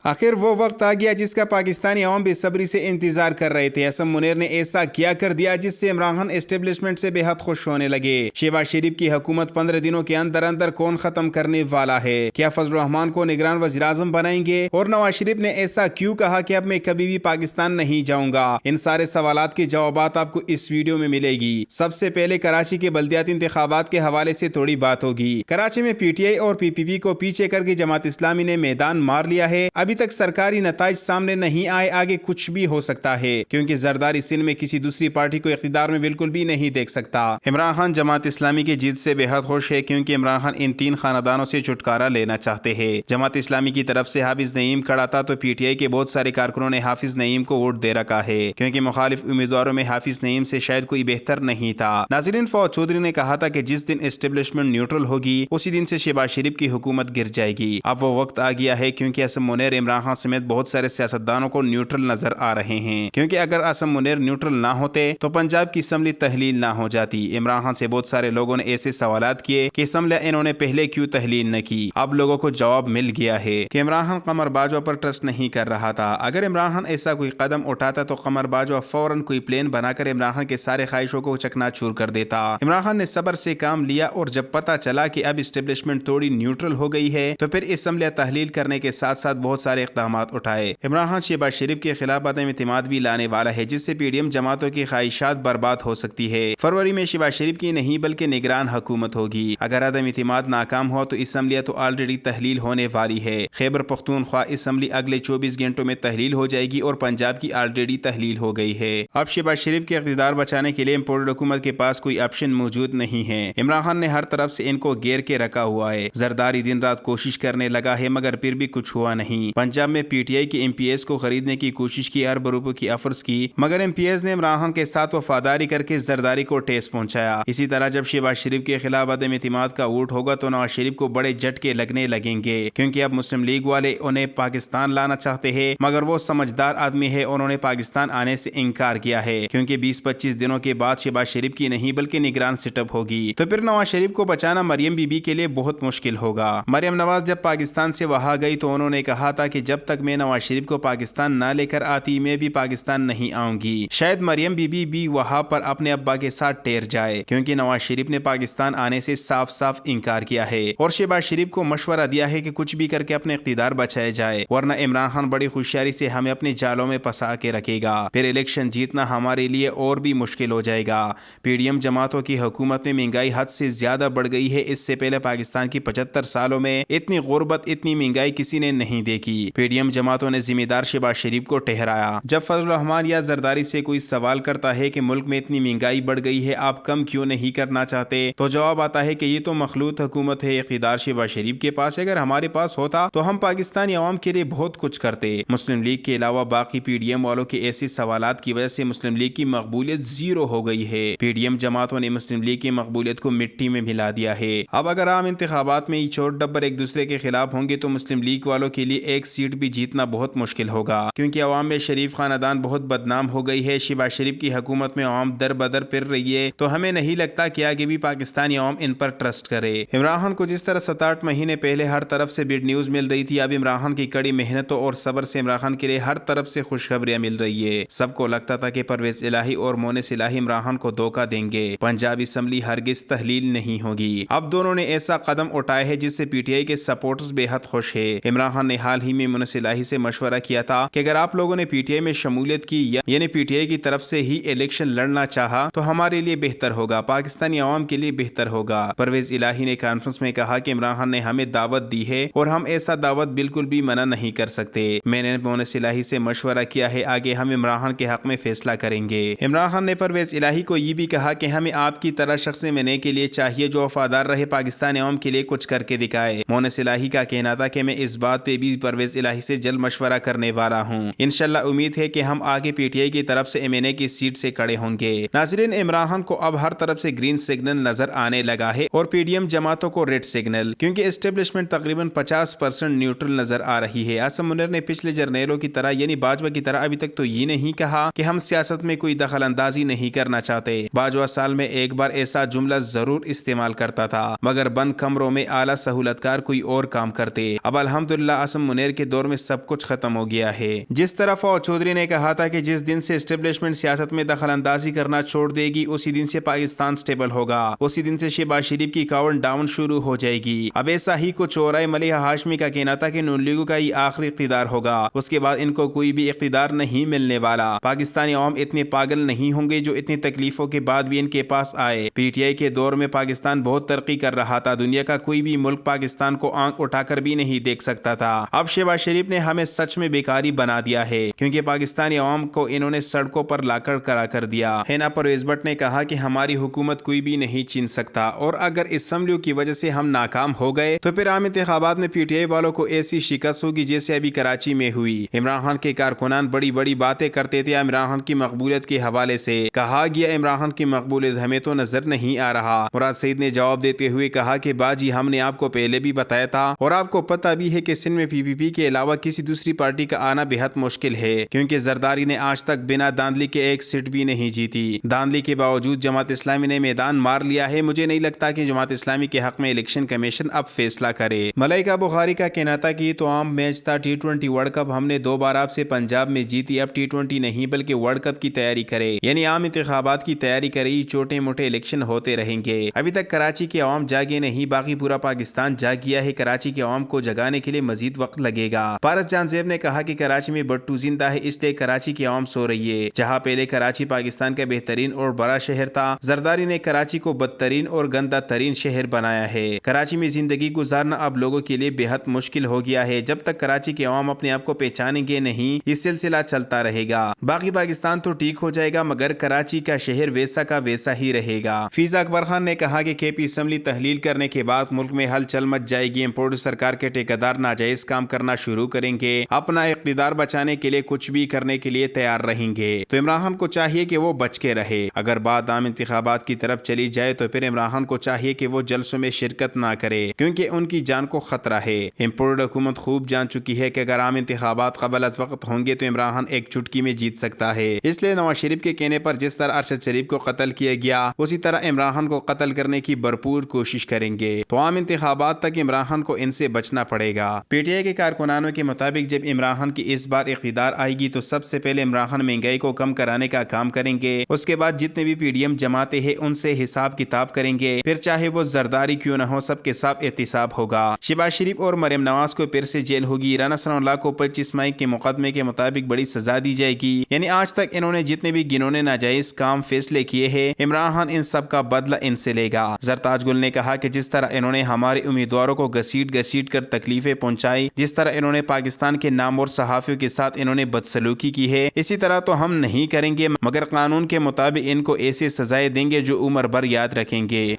آخر وہ وقت آ گیا جس کا پاکستانی عوام بے صبری سے انتظار کر رہے تھے۔ اسم منیر نے ایسا کیا کر دیا جس سے عمران خان اسٹیبلشمنٹ سے بے حد خوش ہونے لگے۔ شہباز شریف کی حکومت 15 دنوں کے اندر اندر کون ختم کرنے والا ہے؟ کیا فضل الرحمان کو نگران وزیر اعظم بنائیں گے؟ اور نواز شریف نے ایسا کیوں کہا کہ اب میں کبھی بھی پاکستان نہیں جاؤں گا؟ ان سارے سوالات کے جوابات آپ کو اس ویڈیو میں ملے گی۔ سب سے پہلے کراچی کے بلدیاتی انتخابات کے حوالے سے تھوڑی بات ہوگی۔ کراچی میں پی ٹی آئی اور پی پی پی کو پیچھے کر کے جماعت اسلامی نے میدان مار لیا ہے۔ ابھی تک سرکاری نتائج سامنے نہیں آئے، آگے کچھ بھی ہو سکتا ہے، کیونکہ زرداری سندھ میں کسی دوسری پارٹی کو اقتدار میں بالکل بھی نہیں دیکھ سکتا۔ عمران خان جماعت اسلامی کی جیت سے بے حد خوش ہے، کیونکہ عمران خان ان 3 خاندانوں سے چھٹکارا لینا چاہتے ہیں۔ جماعت اسلامی کی طرف سے حافظ نعیم کھڑا تھا تو پی ٹی آئی کے بہت سارے کارکنوں نے حافظ نعیم کو ووٹ دے رکھا ہے، کیونکہ مخالف امیدواروں میں حافظ نعیم سے شاید کوئی بہتر نہیں تھا۔ ناظرین، فواد چودھری نے کہا تھا کہ جس دن اسٹیبلشمنٹ نیوٹرل ہوگی اسی دن سے شہباز شریف کی حکومت گر جائے گی۔ اب وہ وقت آ گیا ہے، کیونکہ اسم منیر عمران خان سمیت بہت سارے سیاستدانوں کو نیوٹرل نظر آ رہے ہیں، کیونکہ اگر اسم منیر نیوٹرل نہ ہوتے تو پنجاب کی اسمبلی تحلیل نہ ہو جاتی۔ عمران خان سے بہت سارے لوگوں نے ایسے سوالات کیے کہ اسمبلی انہوں نے پہلے کیوں تحلیل نہ کی۔ اب لوگوں کو جواب مل گیا ہے کہ عمران خان قمر باجوہ پر ٹرسٹ نہیں کر رہا تھا۔ اگر عمران خان ایسا کوئی قدم اٹھاتا تو قمر باجوہ فوراً کوئی پلان بنا کر عمران خان کے سارے خواہشوں کو چکنا چور کر دیتا۔ عمران خان نے صبر سے کام لیا، اور جب پتہ چلا کہ اب اسٹیبلشمنٹ تھوڑی نیوٹرل ہو گئی ہے تو پھر اسمبلی تحلیل کرنے کے ساتھ ساتھ بہت سارے اقدامات اٹھائے۔ عمران خان شہباز شریف کے خلاف عدم اعتماد بھی لانے والا ہے، جس سے پی ڈی ایم جماعتوں کی خواہشات برباد ہو سکتی ہے۔ فروری میں شہباز شریف کی نہیں بلکہ نگران حکومت ہوگی۔ اگر عدم اعتماد ناکام ہوا تو اسمبلی تو آلریڈی تحلیل ہونے والی ہے۔ خیبر پختونخوا اسمبلی اگلے 24 گھنٹوں میں تحلیل ہو جائے گی، اور پنجاب کی آلریڈی تحلیل ہو گئی ہے۔ اب شہباز شریف کے اقتدار بچانے کے لیے امپورٹڈ حکومت کے پاس کوئی آپشن موجود نہیں ہے۔ عمران خان نے ہر طرف سے ان کو گھیر کے رکھا ہوا ہے۔ زرداری دن رات کوشش کرنے لگا ہے، مگر پھر بھی کچھ ہوا نہیں۔ پنجاب میں پی ٹی آئی کے ایم پی ایس کو خریدنے کی کوشش کی، ارب روپے کی آفرز کی، مگر ایم پی ایس نے عمران خان کے ساتھ وفاداری کر کے زرداری کو ٹھیس پہنچایا۔ اسی طرح جب شہباز شریف کے خلاف عدم اعتماد کا ووٹ ہوگا تو نواز شریف کو بڑے جھٹکے لگنے لگیں گے، کیونکہ اب مسلم لیگ والے انہیں پاکستان لانا چاہتے ہیں، مگر وہ سمجھدار آدمی ہے اور انہوں نے پاکستان آنے سے انکار کیا ہے، کیونکہ 20-25 دنوں کے بعد شہباز شریف کی نہیں بلکہ نگران سیٹ اپ ہوگی، تو پھر نواز شریف کو بچانا مریم بی بی کے لیے بہت مشکل ہوگا۔ مریم نواز جب پاکستان سے وہاں گئی تو انہوں نے کہا تھا کہ جب تک میں نواز شریف کو پاکستان نہ لے کر آتی میں بھی پاکستان نہیں آؤں گی۔ شاید مریم بی بی بھی وہاں پر اپنے ابا کے ساتھ ٹیر جائے، کیونکہ نواز شریف نے پاکستان آنے سے صاف صاف انکار کیا ہے، اور شہباز شریف کو مشورہ دیا ہے کہ کچھ بھی کر کے اپنے اقتدار بچائے جائے، ورنہ عمران خان بڑی ہوشیاری سے ہمیں اپنے جالوں میں پھنسا کے رکھے گا، پھر الیکشن جیتنا ہمارے لیے اور بھی مشکل ہو جائے گا۔ پی ڈی ایم جماعتوں کی حکومت میں مہنگائی حد سے زیادہ بڑھ گئی ہے۔ اس سے پہلے پاکستان کی 75 سالوں میں اتنی غربت، اتنی مہنگائی کسی نے نہیں دیکھی۔ پی ڈی ایم جماعتوں نے ذمہ دار شہباز شریف کو ٹھہرایا۔ جب فضل الرحمان یا زرداری سے کوئی سوال کرتا ہے کہ ملک میں اتنی مہنگائی بڑھ گئی ہے، آپ کم کیوں نہیں کرنا چاہتے، تو جواب آتا ہے کہ یہ تو مخلوط حکومت ہے، اقتدار شہباز شریف کے پاس ہے، اگر ہمارے پاس ہوتا تو ہم پاکستانی عوام کے لیے بہت کچھ کرتے۔ مسلم لیگ کے علاوہ باقی پی ڈی ایم والوں کے ایسے سوالات کی وجہ سے مسلم لیگ کی مقبولیت زیرو ہو گئی ہے۔ پی ڈی ایم جماعتوں نے مسلم لیگ کی مقبولیت کو مٹی میں ملا دیا ہے۔ اب اگر عام انتخابات میں یہ چور ڈبر ایک دوسرے کے خلاف ہوں گے تو مسلم لیگ والوں کے لیے ایک سیٹ بھی جیتنا بہت مشکل ہوگا، کیونکہ عوام میں شریف خاندان بہت بدنام ہو گئی ہے۔ شہباز شریف کی حکومت میں عوام در بدر پھر رہی ہے، تو ہمیں نہیں لگتا کہ آگے بھی پاکستانی عوام ان پر ٹرسٹ کرے۔ عمران خان کو جس طرح 7-8 مہینے پہلے ہر طرف سے بگ نیوز مل رہی تھی، اب عمران خان کی کڑی محنتوں اور صبر سے عمران خان کے لیے ہر طرف سے خوشخبریاں مل رہی ہے۔ سب کو لگتا تھا کہ پرویز الہی اور مونس الہی عمران خان کو دھوکہ دیں گے، پنجاب اسمبلی ہرگز تحلیل نہیں ہوگی۔ اب دونوں نے ایسا قدم اٹھایا ہے جس سے پی ٹی آئی کے سپورٹرز بے حد خوش ہے۔ عمران خان نے حال ہی میں مونس الہی سے مشورہ کیا تھا کہ اگر آپ لوگوں نے پی ٹی آئی میں شمولیت کی، یعنی پی ٹی آئی کی طرف سے ہی الیکشن لڑنا چاہا، تو ہمارے لیے بہتر ہوگا، پاکستانی عوام کے لیے بہتر ہوگا۔ پرویز الہی نے کانفرنس میں کہا کہ عمران خان نے ہمیں دعوت دی ہے اور ہم ایسا دعوت بالکل بھی منع نہیں کر سکتے۔ میں نے مونس الہی سے مشورہ کیا ہے، آگے ہم عمران خان کے حق میں فیصلہ کریں گے۔ عمران خان نے پرویز الہی کو یہ بھی کہا کہ ہمیں آپ کی طرح شخص ملنے کے لیے چاہیے جو وفادار رہے، پاکستانی عوام کے لیے کچھ کر کے دکھائے۔ مونس الہی کا کہنا تھا کہ میں اس بات پہ بھی پرویز الہی سے جلد مشورہ کرنے والا ہوں، انشاءاللہ امید ہے کہ ہم آگے پی ٹی آئی کی طرف سے ایم این اے کی سیٹ سے کھڑے ہوں گے۔ ناظرین، عمران خان کو اب ہر طرف سے گرین سگنل نظر آنے لگا ہے اور پی ڈی ایم جماعتوں کو ریڈ سگنل، کیونکہ اسٹیبلشمنٹ تقریباً 50% نیوٹرل نظر آ رہی ہے۔ اسم منیر نے پچھلے جرنیلوں کی طرح یعنی باجوہ کی طرح ابھی تک تو یہ نہیں کہا کہ ہم سیاست میں کوئی دخل اندازی نہیں کرنا چاہتے۔ باجوہ سال میں ایک بار ایسا جملہ ضرور استعمال کرتا تھا، مگر بند کمروں میں اعلیٰ سہولت کار کوئی اور کام کرتے۔ اب الحمدللہ اسم منیر منیر کے دور میں سب کچھ ختم ہو گیا ہے۔ جس طرح فواد چودھری نے کہا تھا کہ جس دن سے اسٹیبلشمنٹ سیاست میں دخل اندازی کرنا چھوڑ دے گی اسی دن سے پاکستان سٹیبل ہوگا، اسی دن سے شہباز شریف کی کاؤنٹ ڈاؤن شروع ہو جائے گی۔ اب ایسا ہی کچھ ہو رہا ہے۔ ملیحہ ہاشمی کا کہنا تھا کہ نون لیگ کا یہ آخری اقتدار ہوگا، اس کے بعد ان کو کوئی بھی اقتدار نہیں ملنے والا۔ پاکستانی عوام اتنے پاگل نہیں ہوں گے جو اتنی تکلیفوں کے بعد بھی ان کے پاس آئے۔ پی ٹی آئی کے دور میں پاکستان بہت ترقی کر رہا تھا، دنیا کا کوئی بھی ملک پاکستان کو آنکھ اٹھا کر بھی نہیں دیکھ سکتا تھا۔ اب شہباز شریف نے ہمیں سچ میں بیکاری بنا دیا ہے، کیونکہ پاکستانی عوام کو انہوں نے سڑکوں پر لا کر کھڑا کر دیا ہے۔ پرویز بٹ نے کہا کہ ہماری حکومت کوئی بھی نہیں چھین سکتا، اور اگر اسمبلیوں کی وجہ سے ہم ناکام ہو گئے تو پھر عام انتخابات میں پی ٹی آئی والوں کو ایسی شکست ہوگی جیسے ابھی کراچی میں ہوئی۔ عمران خان کے کارکنان بڑی بڑی باتیں کرتے تھے عمران خان کی مقبولیت کے حوالے سے، کہا گیا عمران خان کی مقبولیت ہمیں تو نظر نہیں آ رہا۔ مراد سعید نے جواب دیتے ہوئے کہا کہ باجی ہم نے آپ کو پہلے بھی بتایا تھا، اور آپ کو پتہ بھی ہے کہ سندھ میں پی پی پی کے علاوہ کسی دوسری پارٹی کا آنا بہت مشکل ہے، کیونکہ زرداری نے آج تک بنا داندلی کے ایک سیٹ بھی نہیں جیتی۔ داندلی کے باوجود جماعت اسلامی نے میدان مار لیا ہے۔ مجھے نہیں لگتا کہ جماعت اسلامی کے حق میں الیکشن کمیشن اب فیصلہ کرے۔ ملائکہ بخاری کا کہنا تھا کہ یہ تو عام میچ تھا، T20 ورلڈ کپ ہم نے 2 بار آپ سے پنجاب میں جیتی، اب T20 نہیں بلکہ ورلڈ کپ کی تیاری کرے، یعنی عام انتخابات کی تیاری کرے۔ چھوٹے موٹے الیکشن ہوتے رہیں گے۔ ابھی تک کراچی کے عوام جاگے نہیں، باقی پورا پاکستان جاگ گیا ہے۔ کراچی کے عوام کو جگانے کے لیے مزید وقت لگے گا۔ پارس جان زیب نے کہا کہ کراچی میں بٹو زندہ ہے، اس لیے کراچی کے عوام سو رہی ہے۔ جہاں پہلے کراچی پاکستان کا بہترین اور بڑا شہر تھا، زرداری نے کراچی کو بدترین اور گندا ترین شہر بنایا ہے۔ کراچی میں زندگی گزارنا اب لوگوں کے لیے بہت مشکل ہو گیا ہے۔ جب تک کراچی کے عوام اپنے آپ کو پہچانیں گے نہیں، یہ سلسلہ چلتا رہے گا۔ باقی پاکستان تو ٹھیک ہو جائے گا، مگر کراچی کا شہر ویسا کا ویسا ہی رہے گا۔ فیضا اکبر خان نے کہا کہ کے پی اسمبلی تحلیل کرنے کے بعد ملک میں ہلچل مچ جائے گی، امپورٹ سرکار کے ٹھیکیدار ناجائز کام کرنا شروع کریں گے، اپنا اقتدار بچانے کے لیے کچھ بھی کرنے کے لیے تیار رہیں گے۔ تو عمران خان کو چاہیے کہ وہ بچ کے رہے۔ اگر بات عام انتخابات کی طرف چلی جائے تو پھر عمران خان کو چاہیے کہ وہ جلسوں میں شرکت نہ کرے، کیونکہ ان کی جان کو خطرہ ہے۔ امپورٹ حکومت خوب جان چکی ہے کہ اگر عام انتخابات قبل از وقت ہوں گے تو عمران خان ایک چٹکی میں جیت سکتا ہے۔ اس لیے نواز شریف کے کہنے پر جس طرح ارشد شریف کو قتل کیا گیا، اسی طرح عمران خان کو قتل کرنے کی بھرپور کوشش کریں گے۔ تو عام انتخابات تک عمران خان کو ان سے بچنا پڑے گا۔ پی ٹی آئی کے کارکنانوں کے مطابق جب عمران خان کی اس بار اقتدار آئے گی تو سب سے پہلے عمران خان مہنگائی کو کم کرانے کا کام کریں گے، اس کے بعد جتنے بھی پی ڈی ایم جماعتیں ہیں ان سے حساب کتاب کریں گے، پھر چاہے وہ زرداری کیوں نہ ہو سب کے ساتھ احتساب ہوگا۔ شہباز شریف اور مریم نواز کو پھر سے جیل ہوگی۔ رانا ثناء اللہ کو 25 مئی کے مقدمے کے مطابق بڑی سزا دی جائے گی، یعنی آج تک انہوں نے جتنے بھی گنونے ناجائز کام فیصلے کیے ہیں عمران خان ان سب کا بدلہ ان سے لے گا۔ زرتاج گل نے کہا کہ جس طرح انہوں نے ہمارے امیدواروں کو گھسیٹ کر تکلیفیں پہنچائی، جس طرح انہوں نے پاکستان کے نامور صحافیوں کے ساتھ انہوں نے بدسلوکی کی ہے، اسی طرح تو ہم نہیں کریں گے، مگر قانون کے مطابق ان کو ایسے سزائیں دیں گے جو عمر بھر یاد رکھیں گے۔